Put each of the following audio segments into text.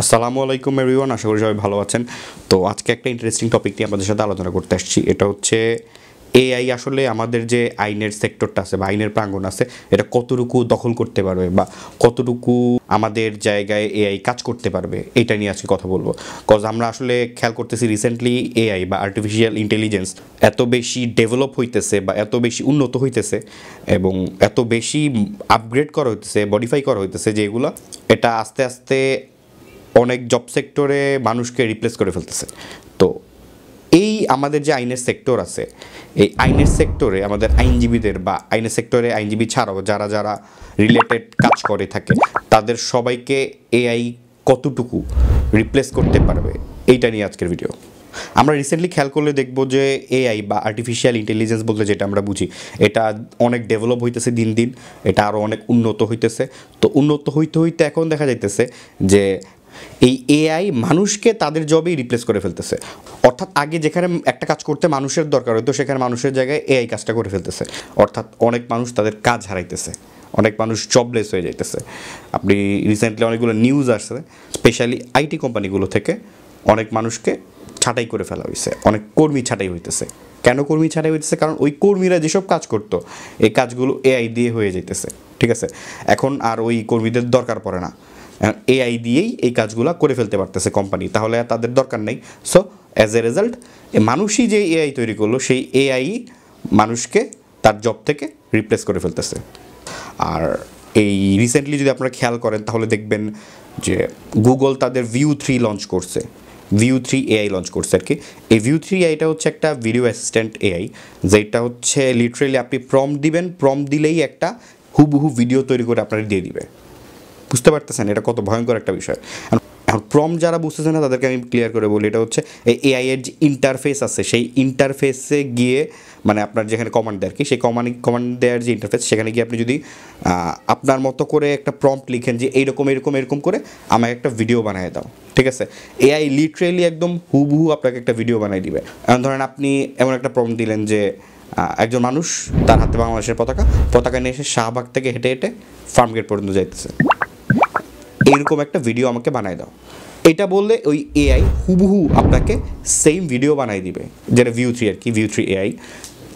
আসসালামু আলাইকুম এভরিওয়ান, আশা করি সবাই ভালো আছেন। তো আজকে একটা ইন্টারেস্টিং টপিক নিয়ে আপনাদের সাথে আলোচনা করতে আসছি। এটা হচ্ছে এআই আসলে আমাদের যে আইনের সেক্টরটা আছে বা আইনের প্রাঙ্গণ আছে, এটা কতটুকু দখল করতে পারবে বা কতটুকু আমাদের জায়গায় এআই কাজ করতে পারবে, এটা নিয়ে আজকে কথা বলবো। কজ আমরা আসলে খেয়াল করতেছি রিসেন্টলি এআই বা আর্টিফিশিয়াল ইন্টেলিজেন্স এত বেশি ডেভেলপ হইতেছে বা এত বেশি উন্নত হইতেছে এবং এত বেশি আপগ্রেড করা হইতেছে, মডিফাই করা হইতেছে, যেগুলো এটা আস্তে আস্তে অনেক জব সেক্টরে মানুষকে রিপ্লেস করে ফেলতেছে। তো এই আমাদের যে আইনের সেক্টর আছে, এই আইনের সেক্টরে আমাদের আইনজীবীদের বা আইনের সেক্টরে আইনজীবী ছাড়াও যারা যারা রিলেটেড কাজ করে থাকে, তাদের সবাইকে এআই কতটুকু রিপ্লেস করতে পারবে, এইটা নিয়ে আজকের ভিডিও। আমরা রিসেন্টলি খেয়াল করলে দেখব যে এআই বা আর্টিফিশিয়াল ইন্টেলিজেন্স বলতে যেটা আমরা বুঝি, এটা অনেক ডেভেলপ হইতেছে দিন দিন, এটা আরও অনেক উন্নত হইতেছে। তো উন্নত হইতে হইতে এখন দেখা যাইতেছে যে এই এআই মানুষকে তাদের জবেই রিপ্লেস করে ফেলতেছে। অর্থাৎ আগে যেখানে একটা কাজ করতে মানুষের দরকার হতো, সেখানে মানুষের জায়গায় এআই কাজটা করে ফেলতেছে। অর্থাৎ অনেক মানুষ তাদের কাজ হারাইতেছে, অনেক মানুষ জবলেস হয়ে যাইতেছে। আপনি রিসেন্টলি অনেকগুলো নিউজ আসছে, স্পেশালি আইটি কোম্পানিগুলো থেকে অনেক মানুষকে ছাঁটাই করে ফেলা হয়েছে, অনেক কর্মী ছাঁটাই হইতেছে। কেন কর্মী ছাঁটাই হইতেছে? কারণ ওই কর্মীরা যেসব কাজ করতো, এই কাজগুলো এআই দিয়ে হয়ে যাইতেছে। ঠিক আছে, এখন আর ওই কর্মীদের দরকার পড়ে না, এআই দিয়েই এই কাজগুলো করে ফেলতে পারতেছে কোম্পানি, তাহলে আর তাদের দরকার নেই। সো অ্যাজ এ রেজাল্ট মানুষই যে এআই তৈরি করলো, সেই এআই মানুষকে তার জব থেকে রিপ্লেস করে ফেলতেছে। আর এই রিসেন্টলি যদি আপনারা খেয়াল করেন তাহলে দেখবেন যে গুগল তাদের View 3 লঞ্চ করছে, View 3 এআই লঞ্চ করছে আর কি। এই View 3 এআইটা হচ্ছে একটা ভিডিও অ্যাসিস্ট্যান্ট এআই, যেটা হচ্ছে লিটারেলি আপনি প্রম্পট দিবেন, প্রম্পট দিলেই একটা হুবহু ভিডিও তৈরি করে আপনার দিয়ে দিবে। বুঝতে পারতেছেন এটা কত ভয়ঙ্কর একটা বিষয়? এখন প্রম্পট যারা বুঝতেছে না তাদেরকে আমি ক্লিয়ার করে বলি, এটা হচ্ছে এই এআই এর যে ইন্টারফেস আছে, সেই ইন্টারফেসে গিয়ে মানে আপনার যেখানে কমান্ড দেয় আর কি, সেই কমান্ড দেওয়ার যে ইন্টারফেস, সেখানে গিয়ে আপনি যদি আপনার মতো করে একটা প্রম্পট লিখেন যে এইরকম এরকম এরকম করে আমাকে একটা ভিডিও বানিয়ে দাও, ঠিক আছে, এআই লিটারেলি একদম হুবহু আপনাকে একটা ভিডিও বানিয়ে দিবে। এখন ধরেন আপনি এমন একটা প্রম্পট দিলেন যে একজন মানুষ, তার হাতে বাংলাদেশের পতাকা নিয়ে এসে শাহবাগ থেকে হেঁটে হেঁটে ফার্মগেট পর্যন্ত যাইতেছে, এইরকম একটা ভিডিও আমাকে বানায় দাও। এটা বললে ওই এআই হুবহু আপনাকে সেম ভিডিও বানাই দিবে, যেটা View 3 আর কি, View 3 এআই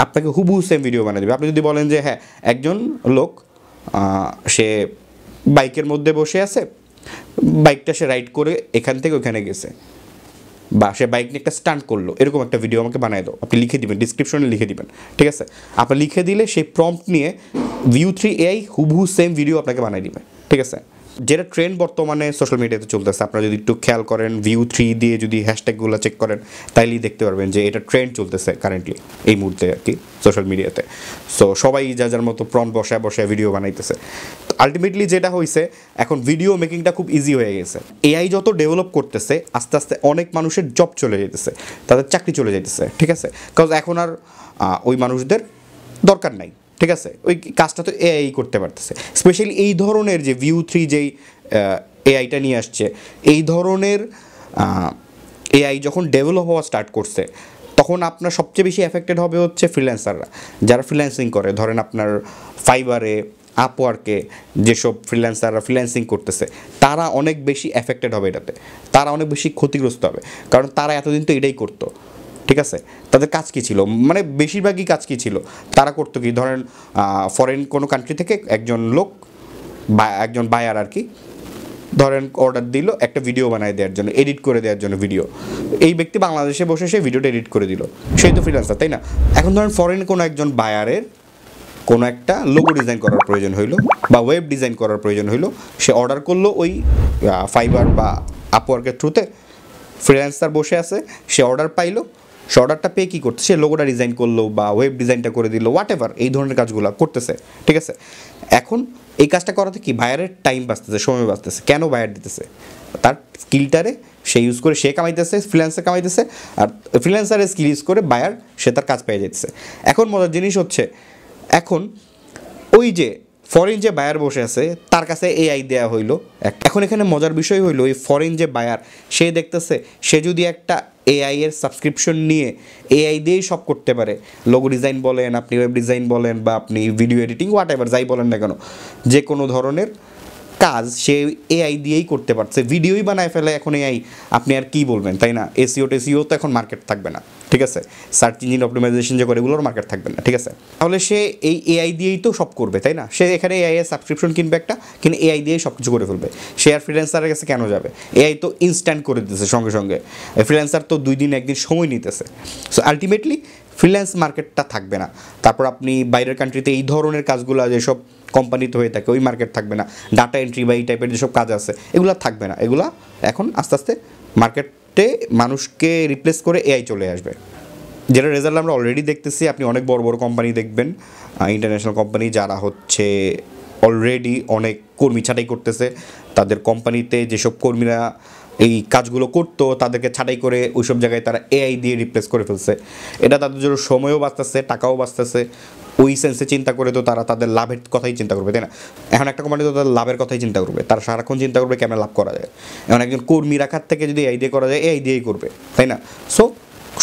আপনাকে হুবহু সেম ভিডিও বানিয়ে দেবে। আপনি যদি বলেন যে হ্যাঁ, একজন লোক সে বাইকের মধ্যে বসে আছে, বাইকটা সে রাইড করে এখান থেকে ওখানে গেছে, বা সে বাইক নিয়ে একটা স্টান্ট করলো, এরকম একটা ভিডিও আমাকে বানিয়ে দাও, আপনি লিখে দিবেন, ডিসক্রিপশনে লিখে দিবেন, ঠিক আছে। আপনি লিখে দিলে সেই প্রম্পট নিয়ে View 3 এআই হুবহু সেম ভিডিও আপনাকে বানিয়ে দিবে, ঠিক আছে। যেটা ট্রেন্ড বর্তমানে সোশ্যাল মিডিয়াতে চলতেছে, আপনারা যদি একটু খেয়াল করেন View 3 দিয়ে যদি হ্যাশট্যাগুলো চেক করেন, তাইলেই দেখতে পারবেন যে এটা ট্রেন্ড চলতেছে কারেন্টলি এই মুহূর্তে আর কি সোশ্যাল মিডিয়াতে। সো সবাই যার মতো প্রম্পট বসায় ভিডিও বানাইতেছে। আলটিমেটলি যেটা হয়েছে, এখন ভিডিও মেকিংটা খুব ইজি হয়ে গেছে। এআই যত ডেভেলপ করতেছে, আস্তে আস্তে অনেক মানুষের জব চলে যেতেছে, তাদের চাকরি চলে যেতেছে, ঠিক আছে। কারণ এখন আর ওই মানুষদের দরকার নাই, ঠিক আছে, ওই কাজটা তো এআই করতে পারতেছে। স্পেশালি এই ধরনের যে View 3 যেই এআইটা নিয়ে আসছে, এই ধরনের এআই যখন ডেভেলপ হওয়া স্টার্ট করছে, তখন আপনার সবচেয়ে বেশি এফেক্টেড হবে হচ্ছে ফ্রিল্যান্সাররা, যারা ফ্রিল্যান্সিং করে। ধরেন আপনার ফাইবারে, আপওয়ার্কে যেসব ফ্রিল্যান্সাররা ফ্রিল্যান্সিং করতেছে, তারা অনেক বেশি এফেক্টেড হবে এটাতে, তারা অনেক বেশি ক্ষতিগ্রস্ত হবে। কারণ তারা এতদিন তো এটাই করতো, ঠিক আছে। তাদের কাজ কী ছিল, মানে বেশিরভাগই কাজ কী ছিল, তারা করতো কি, ধরেন ফরেন কোনো কান্ট্রি থেকে একজন লোক বা একজন বায়ার আর কি, ধরেন অর্ডার দিল একটা ভিডিও বানায় দেওয়ার জন্য, এডিট করে দেওয়ার জন্য ভিডিও। এই ব্যক্তি বাংলাদেশে বসে সেই ভিডিওটা এডিট করে দিল, সেই তো ফ্রিল্যান্সার, তাই না? এখন ধরেন ফরেন কোনো একজন বায়ারের কোনো একটা লোগো ডিজাইন করার প্রয়োজন হইলো বা ওয়েব ডিজাইন করার প্রয়োজন হইলো, সে অর্ডার করলো ওই ফাইবার বা আপওয়ার্কের থ্রুতে, ফ্রিল্যান্সার বসে আছে, সে অর্ডার পাইলো, সে অর্ডারটা পেয়ে কী করছে, সে লোগোটা ডিজাইন করলো বা ওয়েব ডিজাইনটা করে দিল, হোয়াট এভার, এই ধরনের কাজগুলো করতেছে, ঠিক আছে। এখন এই কাজটা করাতে কি বায়ারের টাইম বাঁচতেছে, সময় বাঁচতেছে। কেন বায়ার দিতেছে? তার স্কিলটারে সে ইউজ করে সে কামাইতেছে, ফ্রিল্যান্সার কামাইতেছে, আর ফ্রিল্যান্সারের স্কিল ইউজ করে বায়ার সে তার কাজ পেয়ে যেতেছে। এখন মজার জিনিস হচ্ছে, এখন ওই যে ফরেন যে বায়ার বসে আছে, তার কাছে এআই দেওয়া হইলো। এখন এখানে মজার বিষয় হইলো, ওই ফরেন যে বায়ার, সে দেখতেছে সে যদি একটা এআই এর সাবস্ক্রিপশন নিয়ে এআই দিয়েই সব করতে পারে, লোগো ডিজাইন বলেন, আপনি ওয়েব ডিজাইন বলেন, বা আপনি ভিডিও এডিটিং, হোয়াট এভার যাই বলেন না কেন, যে কোনো ধরনের কাজ সে এআই দিয়েই করতে পারছে, ভিডিওই বানায় ফেলে এখন এআই, আপনি আর কি বলবেন, তাই না? এসইও টেসিও তো এখন মার্কেট থাকবে না, ঠিক আছে? সার্চ ইঞ্জিন অপটিমাইজেশন যে করে এগুলোর মার্কেট থাকবে না, ঠিক আছে? তাহলে সে এই এআই দিয়েই তো সব করবে, তাই না? সে এখানে এআই এর সাবস্ক্রিপশন কিনবে একটা, কিন্তু এআই দিয়েই সব কিছু করে ফেলবে। সে আর ফ্রিল্যান্সারের কাছে কেন যাবে? এআই তো ইনস্ট্যান্ট করে দিতেছে সঙ্গে সঙ্গে, ফ্রিল্যান্সার তো 2 দিন 1 দিন সময় নিতেছে। সো আলটিমেটলি ফ্রিল্যান্স মার্কেটটা থাকবে না। তারপর আপনি বাইরের কান্ট্রিতে এই ধরনের কাজগুলো যেসব কোম্পানিতে হয়ে থাকে ওই মার্কেট থাকবে না, ডাটা এন্ট্রি বা এই টাইপের যেসব কাজ আছে এগুলো থাকবে না, এগুলা এখন আস্তে আস্তে মার্কেটে মানুষকে রিপ্লেস করে এআই চলে আসবে, যেটা রেজাল্ট আমরা অলরেডি দেখতেছি। আপনি অনেক বড় বড় কোম্পানি দেখবেন, ইন্টারন্যাশনাল কোম্পানি, যারা হচ্ছে অলরেডি অনেক কর্মী ছাঁটাই করতেছে, তাদের কোম্পানিতে যেসব কর্মীরা এই কাজগুলো করতো তাদেরকে ছাঁটাই করে ওইসব জায়গায় তারা এআই দিয়ে রিপ্লেস করে ফেলছে। এটা তাদের জন্য সময়ও বাঁচতেছে, টাকাও বাঁচতেছে। ওই সেন্সে চিন্তা করে তো তারা তাদের লাভের কথাই চিন্তা করবে, তাই না? এখন একটা কোম্পানি তো তাদের লাভের কথাই চিন্তা করবে, তারা সারাক্ষণ চিন্তা করবে কেমন লাভ করা যায়। এখন একজন কর্মী রাখার থেকে যদি এআই দিয়ে করা যায়, এআই দিয়েই করবে, তাই না? সো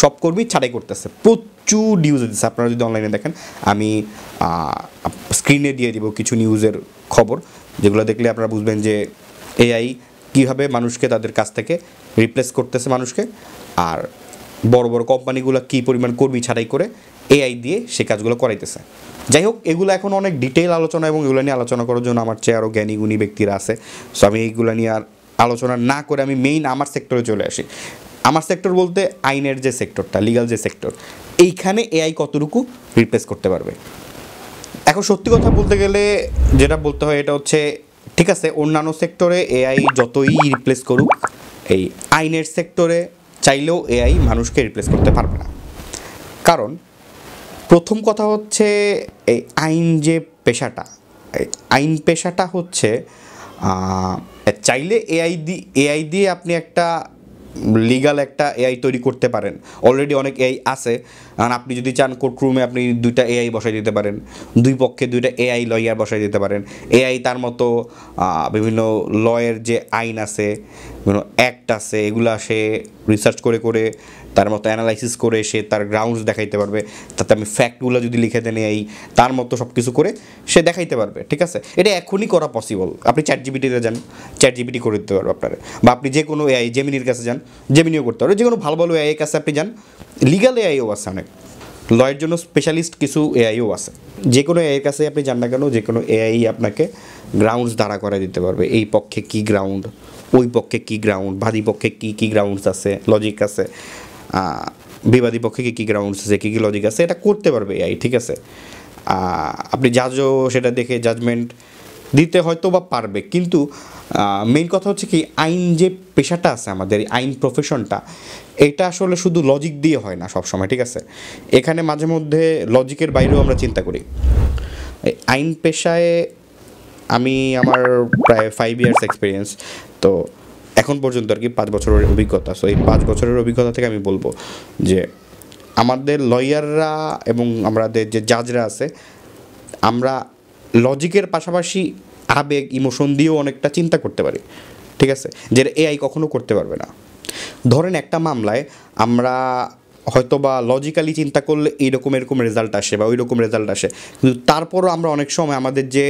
সব কর্মী ছাঁটাই করতেছে, প্রচুর নিউজ দিচ্ছে। আপনারা যদি অনলাইনে দেখেন, আমি স্ক্রিনে দিয়ে দিব কিছু নিউজের খবর, যেগুলো দেখলে আপনারা বুঝবেন যে এআই কীভাবে মানুষকে তাদের কাছ থেকে রিপ্লেস করতেছে মানুষকে, আর বড় বড় কোম্পানিগুলো কী পরিমাণ কর্মী ছাঁটাই করে এআই দিয়ে সে কাজগুলো করাইতেছে। যাই হোক, এগুলো এখন অনেক ডিটেইল আলোচনা, এবং এগুলো নিয়ে আলোচনা করার জন্য আমার চেয়ে আরও জ্ঞানী গুণী ব্যক্তিরা আছে। সো আমি এইগুলো নিয়ে আর আলোচনা না করে আমি মেইন আমার সেক্টরে চলে আসি। আমার সেক্টর বলতে আইনের যে সেক্টরটা, লিগাল যে সেক্টর, এইখানে এআই কতটুকু রিপ্লেস করতে পারবে। এখন সত্যি কথা বলতে গেলে যেটা বলতে হয় এটা হচ্ছে, ঠিক আছে, অন্যান্য সেক্টরে এআই যতই রিপ্লেস করুক, এই আইনের সেক্টরে চাইলেও এআই মানুষকে রিপ্লেস করতে পারবে না। কারণ প্রথম কথা হচ্ছে, এই আইন যে পেশাটা, আইন পেশাটা হচ্ছে চাইলে এআই দিয়ে আপনি একটা লিগাল একটা এআই তৈরি করতে পারেন। অলরেডি অনেক এআই আছে, আর আপনি যদি চান কোর্টরুমে আপনি 2টা এআই বসাই দিতে পারেন, 2 পক্ষে 2টা এআই লয়ার বসাই দিতে পারেন। এআই তার মতো বিভিন্ন লয়ের যে আইন আছে, বিভিন্ন অ্যাক্ট আছে, এগুলো সে রিসার্চ করে করে তার মতো অ্যানালাইসিস করে সে তার গ্রাউন্ডস দেখাইতে পারবে। তাতে আমি ফ্যাক্টগুলো যদি লিখে দেন এই তার মতো সব কিছু করে সে দেখাইতে পারবে, ঠিক আছে? এটা এখনই করা পসিবল। আপনি চ্যাট জিপিটিতে যান, চ্যাট জিপিটি করে দিতে পারবে আপনারা, বা আপনি যে কোনো এআই, জেমিনির কাছে যান, জেমিনিও করতে পারবে। যে কোনো ভালো ভালো এআই কাছে আপনি যান, লিগাল এআইও আছে অনেক, লয়ের জন্য স্পেশালিস্ট কিছু এআইও আছে। যে কোনো এআইয়ের কাছে আপনি যান না কেন, যে কোনো এআই আপনাকে গ্রাউন্ডস দাঁড়া করে দিতে পারবে, এই পক্ষে কী গ্রাউন্ড, ওই পক্ষে কী গ্রাউন্ড, বাদী পক্ষে কী কী গ্রাউন্ডস আছে, লজিক আছে, বিবাদী পক্ষে কী কী গ্রাউন্ডস আছে, কী কী লজিক আছে, এটা করতে পারবে এআই, ঠিক আছে? আপনি জাজও সেটা দেখে জাজমেন্ট দিতে হয়তো বা পারবে, কিন্তু মেইন কথা হচ্ছে কি, আইন যে পেশাটা আছে আমাদের, আইন প্রফেশনটা, এটা আসলে শুধু লজিক দিয়ে হয় না সবসময়, ঠিক আছে? এখানে মাঝে মধ্যে লজিকের বাইরেও আমরা চিন্তা করি। আইন পেশায় আমি আমার প্রায় 5 ইয়ার্স এক্সপিরিয়েন্স, তো এখন পর্যন্ত আর কি 5 বছরের অভিজ্ঞতা। সো এই 5 বছরের অভিজ্ঞতা থেকে আমি বলবো যে আমাদের লয়াররা এবং আমাদের যে জাজরা আছে, আমরা লজিকের পাশাপাশি আবেগ, ইমোশন দিয়েও অনেকটা চিন্তা করতে পারি, ঠিক আছে? যেটা এআই কখনো করতে পারবে না। ধরেন একটা মামলায় আমরা হয়তো বা লজিক্যালি চিন্তা করলে এরকম রেজাল্ট আসে বা ওই রকম রেজাল্ট আসে, কিন্তু তারপরও আমরা অনেক সময় আমাদের যে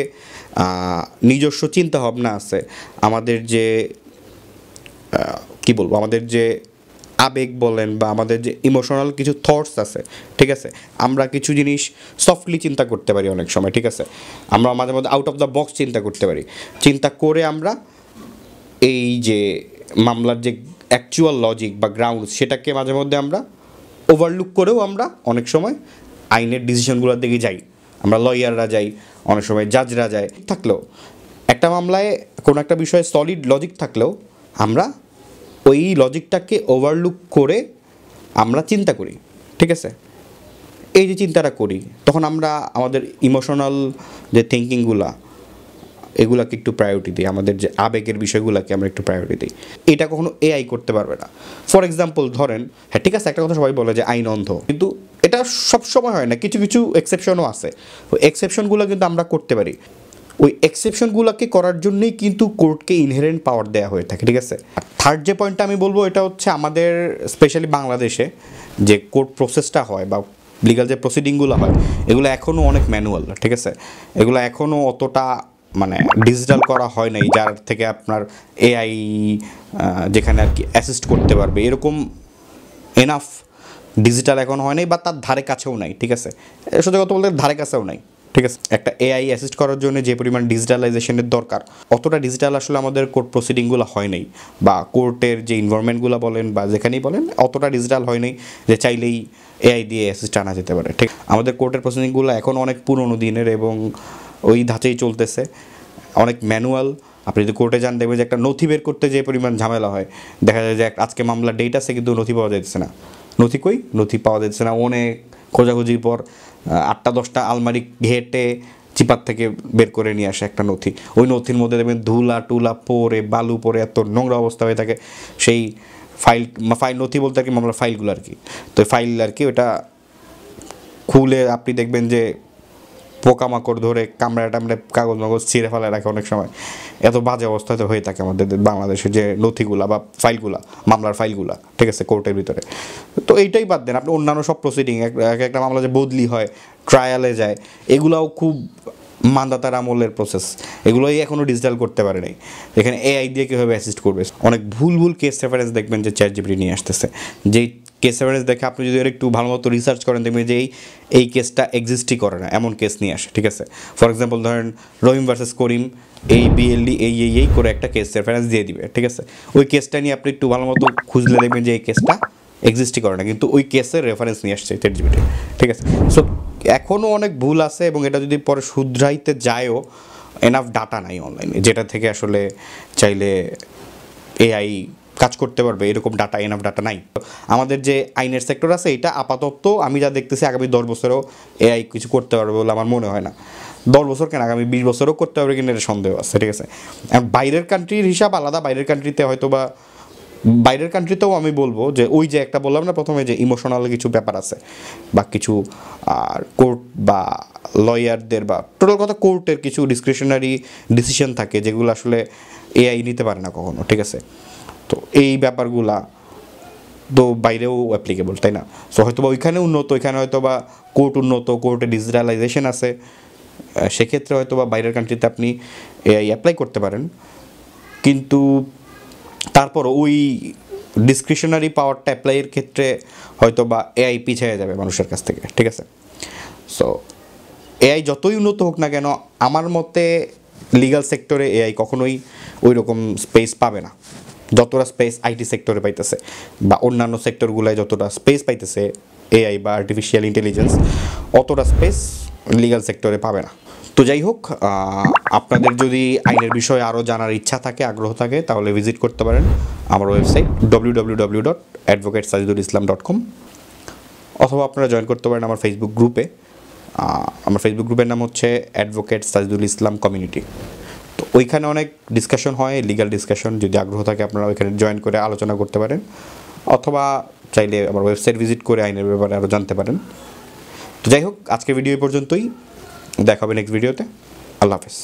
নিজস্ব চিন্তা ভাবনা আছে, আমাদের যে কী বলবো, আমাদের যে আবেগ বলেন বা আমাদের যে ইমোশনাল কিছু থটস আছে, ঠিক আছে, আমরা কিছু জিনিস সফটলি চিন্তা করতে পারি অনেক সময়, ঠিক আছে? আমরা মাঝে মধ্যে আউট অফ দ্য বক্স চিন্তা করতে পারি। চিন্তা করে আমরা এই যে মামলার যে অ্যাকচুয়াল লজিক বা গ্রাউন্ড, সেটাকে মাঝে মধ্যে আমরা ওভারলুক করেও আমরা অনেক সময় আইনের ডিসিশনগুলোর দিকে যাই। আমরা লয়াররা যাই, অনেক সময় জাজরা যায়। থাকলেও একটা মামলায় কোনো একটা বিষয়ে সলিড লজিক থাকলেও আমরা ওই লজিকটাকে ওভারলুক করে আমরা চিন্তা করি, ঠিক আছে? এই যে চিন্তাটা করি, তখন আমরা আমাদের ইমোশনাল যে থিঙ্কিংগুলা, এগুলাকে একটু প্রায়োরিটি দিই, আমাদের যে আবেগের বিষয়গুলোকে আমরা একটু প্রায়োরিটি দিই। এটা কখনো এআই করতে পারবে না। ফর এক্সাম্পল ধরেন, হ্যাঁ ঠিক আছে, একটা কথা সবাই বলে যে আইন অন্ধ, কিন্তু এটা সব সময় হয় না, কিছু কিছু এক্সেপশনও আছে। ওই এক্সেপশনগুলো কিন্তু আমরা করতে পারি। ওই এক্সেপশনগুলোকে করার জন্যই কিন্তু কোর্টকে ইনহেরেন্ট পাওয়ার দেওয়া হয়ে থাকে, ঠিক আছে? থার্ড যে পয়েন্টটা আমি বলবো, এটা হচ্ছে আমাদের স্পেশালি বাংলাদেশে যে কোর্ট প্রসেসটা হয় বা লিগাল যে প্রসিডিংগুলো হয়, এগুলো এখনও অনেক ম্যানুয়াল, ঠিক আছে? এগুলো এখনও অতটা মানে ডিজিটাল করা হয় নাই, যার থেকে আপনার এআই যেখানে আর কি অ্যাসিস্ট করতে পারবে, এরকম এনাফ ডিজিটাল এখন হয় নাই বা তার ধারে কাছেও নাই। ঠিক আছে, সত্যি কথা বলতে ধারে কাছেও নাই। ঠিক আছে, একটা এআই অ্যাসিস্ট করার জন্য যে পরিমাণ ডিজিটালাইজেশনের দরকার, অতটা ডিজিটাল আসলে আমাদের কোর্ট প্রসিডিংগুলো হয় নাই, বা কোর্টের যে ইনভারনমেন্টগুলো বলেন বা যেখানেই বলেন অতটা ডিজিটাল হয় নাই যে চাইলেই এআই দিয়ে অ্যাসিস্ট আনা যেতে পারে। ঠিক, আমাদের কোর্টের প্রসিডিংগুলো এখন অনেক পুরনো দিনের এবং ওই ধাঁচেই চলতেছে, অনেক ম্যানুয়াল। আপনি যদি কোর্টে যান দেখবেন যে একটা নথি বের করতে যে পরিমাণ ঝামেলা হয়, দেখা যায় যে আজকে মামলার ডেট আছে কিন্তু নথি পাওয়া যাচ্ছে না। নথি কই? নথি পাওয়া যাচ্ছে না, অনেক খোঁজাখুঁজির পর 8টা-10টা আলমারি ঘেটে চিপার থেকে বের করে নিয়ে আসে একটা নথি। ওই নথির মধ্যে দেখবেন ধুলা টুলা পরে, বালু পরে এত নোংরা অবস্থা হয়ে থাকে। সেই ফাইল নথি বলতে আর কি মামলার ফাইলগুলো আর কি। তো ফাইল আর কি ওটা খুলে আপনি দেখবেন যে পোকামাকড় ধরে কামড়ে টামড়ে কাগজ মাগজ ছিঁড়ে ফেলে রাখে অনেক সময়। এত বাজে অবস্থাতে হয়ে থাকে আমাদের বাংলাদেশের যে নথিগুলা বা ফাইলগুলা, মামলার ফাইলগুলা। ঠিক আছে, কোর্টের ভিতরে। তো এইটাই বাদ দেন, আপনি অন্যান্য সব প্রসিডিং, একটা মামলা যে বদলি হয়, ট্রায়ালে যায়, এগুলাও খুব মান্দাতার আমলের প্রসেস, এগুলোই এখনও ডিজিটাল করতে পারে নাই। এখানে এআই দিয়ে কীভাবে অ্যাসিস্ট করবে? অনেক ভুল ভুল কেস রেফারেন্স দেখবেন যে চ্যাটজিপিটি নিয়ে আসতেছে, যেই কেস রেফারেন্স দেখে আপনি যদি একটু ভালো মতো রিসার্চ করেন দেখবেন যে এই কেসটা এক্সিস্টই করে না, এমন কেস নিয়ে আসে। ঠিক আছে, ফর এক্সাম্পল ধরেন রহিম ভার্সেস করিম, এই বিএলডি এই করে একটা কেস রেফারেন্স দিয়ে দিবে। ঠিক আছে, ওই কেসটা নিয়ে আপনি একটু ভালো মতো খুঁজলে দেখবেন যে এই কেসটা এক্সিস্টই করে না, কিন্তু ওই কেসের রেফারেন্স নিয়ে আসছে চ্যাটজিপিটি। ঠিক আছে, সো এখনও অনেক ভুল আছে এবং এটা যদি পরে শুধরাইতে যায়ও, এনাফ ডাটা নাই অনলাইনে যেটা থেকে আসলে চাইলে এআই কাজ করতে পারবে, এরকম ডাটা, এনাফ ডাটা নাই। আমাদের যে আইনের সেক্টর আছে এটা আপাতত আমি যা দেখতেছি আগামী 10 বছরেও এআই কিছু করতে পারবে বলে আমার মনে হয় না। 10 বছর কেন, আগামী 20 বছরও করতে পারবে কিনা এটা সন্দেহ আছে। ঠিক আছে, বাইরের কান্ট্রির হিসাব আলাদা, বাইরের কান্ট্রিতে হয়তো বা বাইরের কান্ট্রিতেও আমি বলবো যে ওই যে একটা বললাম না প্রথমে যে ইমোশনাল কিছু ব্যাপার আছে বা কিছু কোর্ট বা লয়ারদের বা টোটাল কথা কোর্টের কিছু ডিসক্রিশনারি ডিসিশন থাকে যেগুলো আসলে এআই নিতে পারে না কখনো। ঠিক আছে, তো এই ব্যাপারগুলা তো বাইরেও অ্যাপ্লিকেবল, তাই না? সো হয়তো বা ওইখানে উন্নত, ওইখানে হয়তো বা কোর্ট উন্নত, কোর্টে ডিজিটালাইজেশন আছে, সেক্ষেত্রে হয়তো বা বাইরের কান্ট্রিতে আপনি এআই অ্যাপ্লাই করতে পারেন, কিন্তু তারপর ওই ডিসক্রিশনারি পাওয়ারটা অ্যাপ্লাইয়ের ক্ষেত্রে হয়তো বা এআই পিছিয়ে যাবে মানুষের কাছ থেকে। ঠিক আছে, সো এআই যতই উন্নত হোক না কেন, আমার মতে লিগ্যাল সেক্টরে এআই কখনোই ওই রকম স্পেস পাবে না যতটা স্পেস আইটি সেক্টরে পাইতেছে বা অন্যান্য সেক্টরগুলোয় যতটা স্পেস পাইতেছে এআই বা আর্টিফিশিয়াল ইন্টেলিজেন্স, অতটা স্পেস লিগ্যাল সেক্টরে পাবে না। তো যাই হোক, আপনাদের যদি আইনের বিষয়ে আরও জানার ইচ্ছা থাকে, আগ্রহ থাকে, তাহলে ভিজিট করতে পারেন আমার ওয়েবসাইট www.advocatesajidulislam.com, অথবা আপনারা জয়েন করতে পারেন আমার ফেসবুক গ্রুপে। আমার ফেসবুক গ্রুপের নাম হচ্ছে অ্যাডভোকেট সাজিদুল ইসলাম কমিউনিটি। তো ওইখানে অনেক ডিসকাশন হয়, লিগ্যাল ডিসকাশন। যদি আগ্রহ থাকে আপনারা ওইখানে জয়েন করে আলোচনা করতে পারেন, অথবা চাইলে আমার ওয়েবসাইট ভিজিট করে আইনের ব্যাপারে আরও জানতে পারেন। তো যাই হোক, আজকের ভিডিও এই পর্যন্তই, দেখা হবে নেক্সট ভিডিওতে। আল্লাহ হাফেজ।